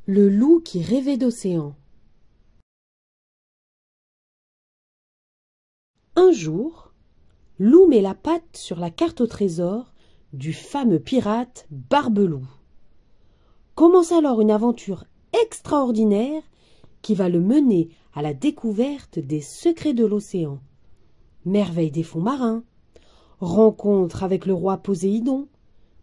Le loup qui rêvait d'océan. Un jour, Loup met la patte sur la carte au trésor du fameux pirate Barbe-Loup. Commence alors une aventure extraordinaire qui va le mener à la découverte des secrets de l'océan, merveilles des fonds marins, rencontre avec le roi Poséidon,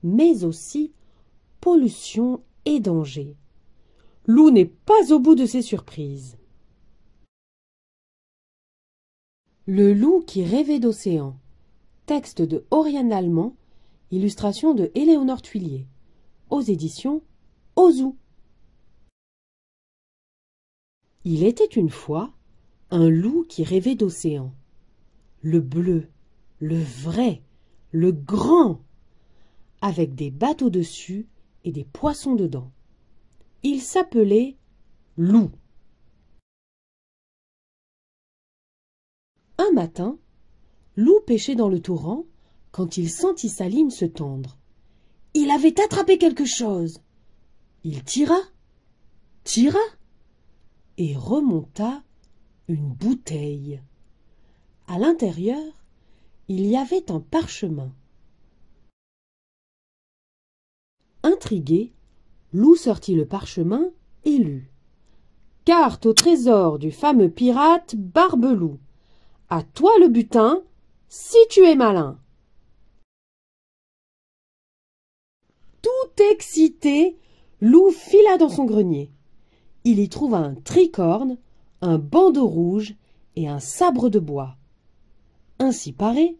mais aussi pollution et danger. Loup n'est pas au bout de ses surprises. Le loup qui rêvait d'océan. Texte de Oriane Lallemand, illustration de Éléonore Tuillier, aux éditions Ozu. Il était une fois un loup qui rêvait d'océan. Le bleu, le vrai, le grand, avec des bateaux dessus et des poissons dedans. Il s'appelait Loup. Un matin, Loup pêchait dans le torrent quand il sentit sa ligne se tendre. Il avait attrapé quelque chose. Il tira et remonta une bouteille. À l'intérieur, il y avait un parchemin. Intrigué, Loup sortit le parchemin et lut. Carte au trésor du fameux pirate Barbe-Loup. À toi le butin, si tu es malin. Tout excité, Loup fila dans son grenier. Il y trouva un tricorne, un bandeau rouge et un sabre de bois. Ainsi paré,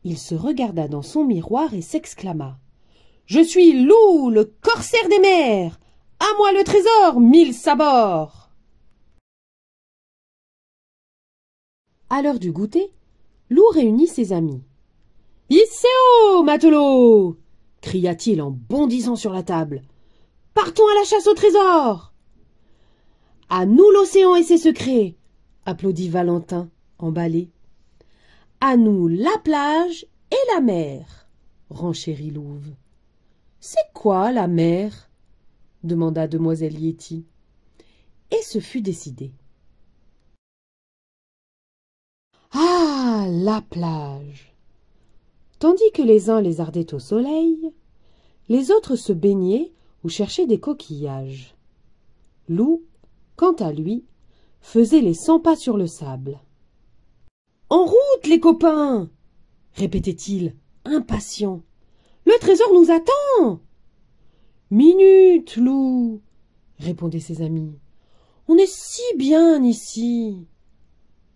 il se regarda dans son miroir et s'exclama. « Je suis Loup, le corsaire des mers! À moi le trésor, 1000 sabords !» À l'heure du goûter, Loup réunit ses amis. « Isséo, matelot !» cria-t-il en bondissant sur la table. « Partons à la chasse au trésor !»« À nous l'océan et ses secrets !» applaudit Valentin, emballé. « À nous la plage et la mer !» renchérit Louve. « C'est quoi la mer ?» demanda demoiselle Yéti. Et ce fut décidé. Ah, la plage! Tandis que les uns lézardaient au soleil, les autres se baignaient ou cherchaient des coquillages. Loup, quant à lui, faisait les 100 pas sur le sable. « En route, les copains !» répétait-il, impatient. « Le trésor nous attend !»« Minute, Loup !» répondaient ses amis. « On est si bien ici !»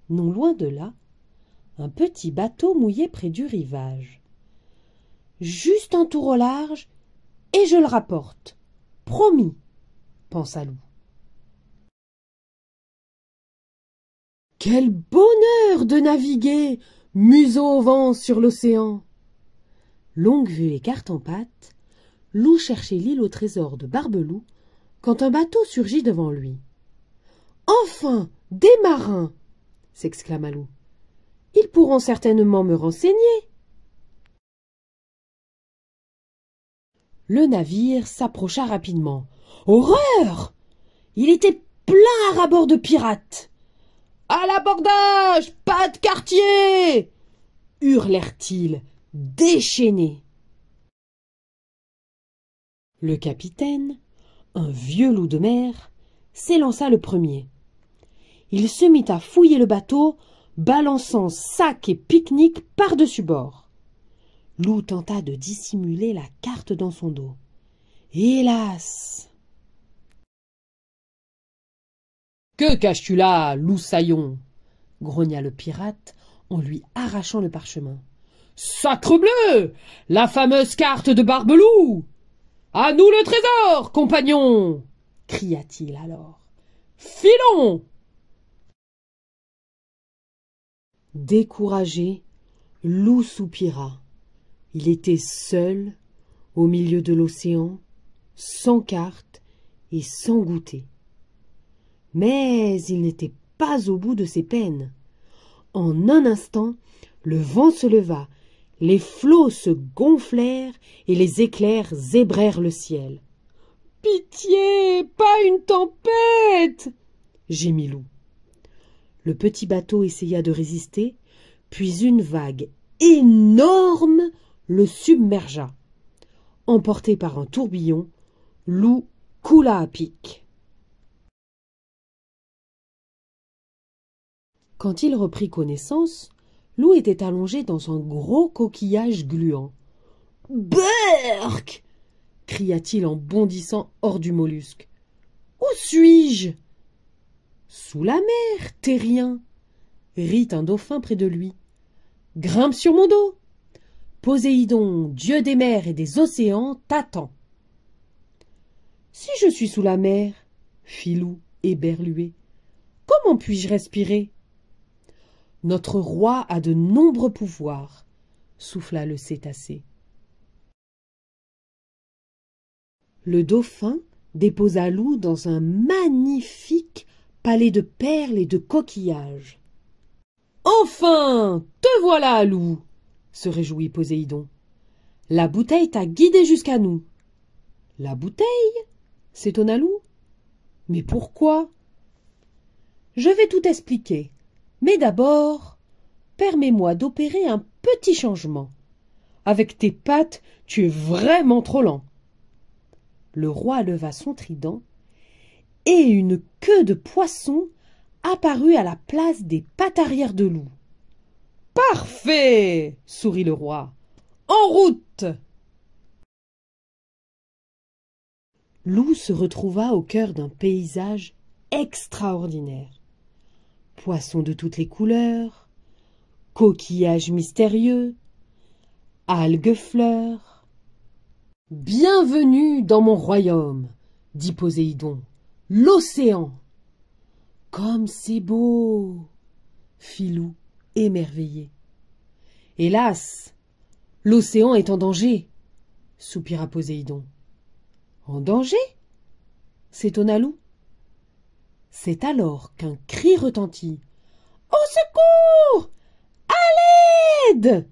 Non loin de là, un petit bateau mouillait près du rivage. « Juste un tour au large, et je le rapporte. Promis, » pensa Loup. Quel bonheur de naviguer, museau au vent sur l'océan! Longue-Vue et Carte en patte, Loup cherchait l'île au trésor de Barbe-Loup quand un bateau surgit devant lui. « Enfin, des marins !» s'exclama Loup. « Ils pourront certainement me renseigner. » Le navire s'approcha rapidement. Horreur! Il était plein à ras-bord de pirates. « À l'abordage, pas de quartier !» hurlèrent-ils, déchaînés. Le capitaine, un vieux loup de mer, s'élança le premier. Il se mit à fouiller le bateau, balançant sacs et pique-niques par-dessus bord. Loup tenta de dissimuler la carte dans son dos. Hélas! « Que caches-tu là, loup-saillon » grogna le pirate en lui arrachant le parchemin. « Sacrebleu! La fameuse carte de Barbe-Loup ! À nous le trésor, compagnons » cria-t-il alors. « Filons !» Découragé, Loup soupira. Il était seul, au milieu de l'océan, sans carte et sans goûter. Mais il n'était pas au bout de ses peines. En un instant, le vent se leva, les flots se gonflèrent et les éclairs zébrèrent le ciel. « Pitié, pas une tempête! Gémit Loup. Le petit bateau essaya de résister, puis une vague énorme le submergea. Emporté par un tourbillon, Loup coula à pic. Quand il reprit connaissance, Loup était allongé dans un gros coquillage gluant. « Berk !» cria-t-il en bondissant hors du mollusque. « Où suis-je » ? « Sous la mer, terrien !» rit un dauphin près de lui. « Grimpe sur mon dos ! Poséidon, dieu des mers et des océans, t'attend. »« Si je suis sous la mer, fit Loup éberlué, comment puis-je respirer ?»« Notre roi a de nombreux pouvoirs, » souffla le cétacé. Le dauphin déposa Loup dans un magnifique palais de perles et de coquillages. « Enfin, te voilà, Loup !» se réjouit Poséidon. « La bouteille t'a guidé jusqu'à nous. »« La bouteille ?» s'étonna Loup. « Mais pourquoi ?»« Je vais tout expliquer. Mais d'abord, permets-moi d'opérer un petit changement. Avec tes pattes, tu es vraiment trop lent. » Le roi leva son trident, et une queue de poisson apparut à la place des pattes arrière de Loup. « Parfait !» sourit le roi. « En route !» Loup se retrouva au cœur d'un paysage extraordinaire. Poissons de toutes les couleurs, coquillages mystérieux, algues fleurs. « Bienvenue dans mon royaume, » dit Poséidon, « l'océan. »« Comme c'est beau !» fit Loup, émerveillé. « Hélas, l'océan est en danger, » soupira Poséidon. « En danger ?» s'étonna Loup. C'est alors qu'un cri retentit. « Au secours! À l'aide !»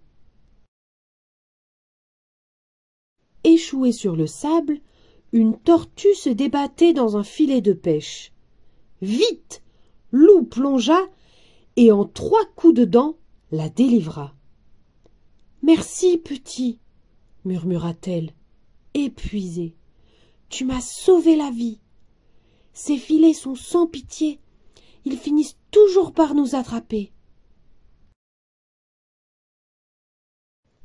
Échouée sur le sable, une tortue se débattait dans un filet de pêche. Vite, Loup plongea et en 3 coups de dents la délivra. « Merci, petit, » murmura-t-elle, épuisée. « Tu m'as sauvé la vie. Ces filets sont sans pitié. Ils finissent toujours par nous attraper. »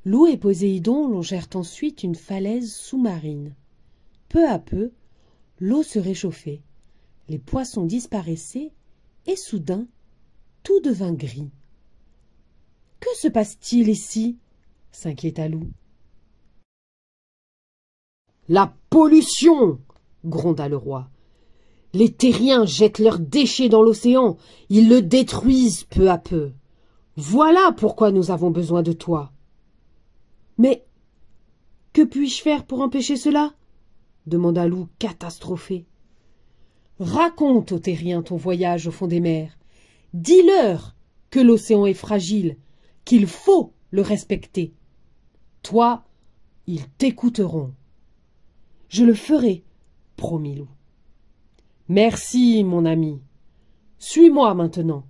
Loup et Poséidon longèrent ensuite une falaise sous-marine. Peu à peu, l'eau se réchauffait, les poissons disparaissaient, et soudain, tout devint gris. « Que se passe-t-il ici ?» s'inquiéta Loup. « La pollution !» gronda le roi. « Les terriens jettent leurs déchets dans l'océan, ils le détruisent peu à peu. Voilà pourquoi nous avons besoin de toi. »« Mais que puis-je faire pour empêcher cela ?» demanda Loup catastrophé. « Raconte aux terriens ton voyage au fond des mers. Dis-leur que l'océan est fragile, qu'il faut le respecter. Toi, ils t'écouteront. »« Je le ferai, » promit Loup. « Merci, mon ami. Suis-moi maintenant.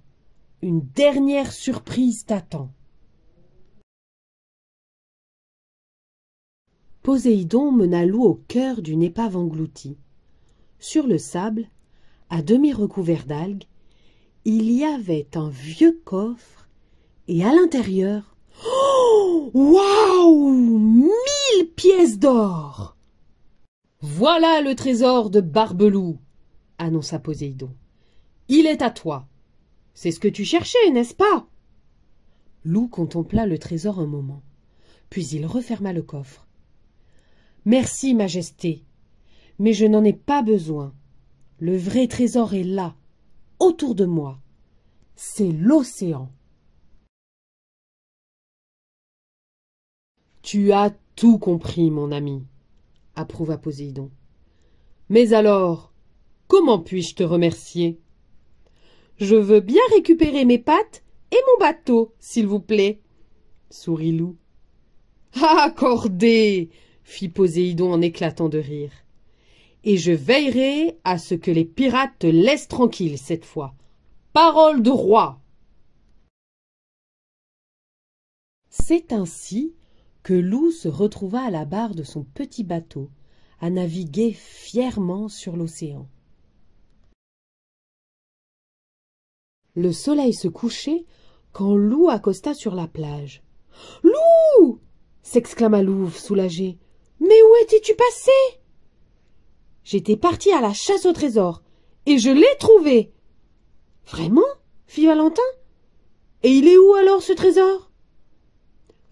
Une dernière surprise t'attend. » Poséidon mena Loup au cœur d'une épave engloutie. Sur le sable, à demi recouvert d'algues, il y avait un vieux coffre et à l'intérieur, oh, waouh, 1000 pièces d'or. « Voilà le trésor de Barbe-Loup, » annonça Poséidon. « Il est à toi. C'est ce que tu cherchais, n'est-ce pas ?» Loup contempla le trésor un moment, puis il referma le coffre. « Merci, Majesté, mais je n'en ai pas besoin. Le vrai trésor est là, autour de moi. C'est l'océan. » « Tu as tout compris, mon ami, » approuva Poséidon. « Mais alors, comment puis-je te remercier ? » « Je veux bien récupérer mes pattes et mon bateau, s'il vous plaît, » sourit Loup. « Accordé !» fit Poséidon en éclatant de rire. et je veillerai à ce que les pirates te laissent tranquille cette fois. Parole de roi! C'est ainsi que Loup se retrouva à la barre de son petit bateau, à naviguer fièrement sur l'océan. Le soleil se couchait quand Loup accosta sur la plage. « Loup !» s'exclama Louve soulagé. « Mais où étais-tu passé ?»« J'étais parti à la chasse au trésor, et je l'ai trouvé. »« Vraiment ?» fit Valentin. « Et il est où alors ce trésor ?»«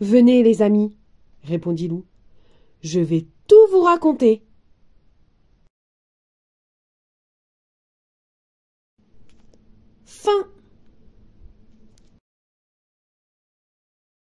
Venez les amis, » répondit Loup. « Je vais tout vous raconter. » Fin.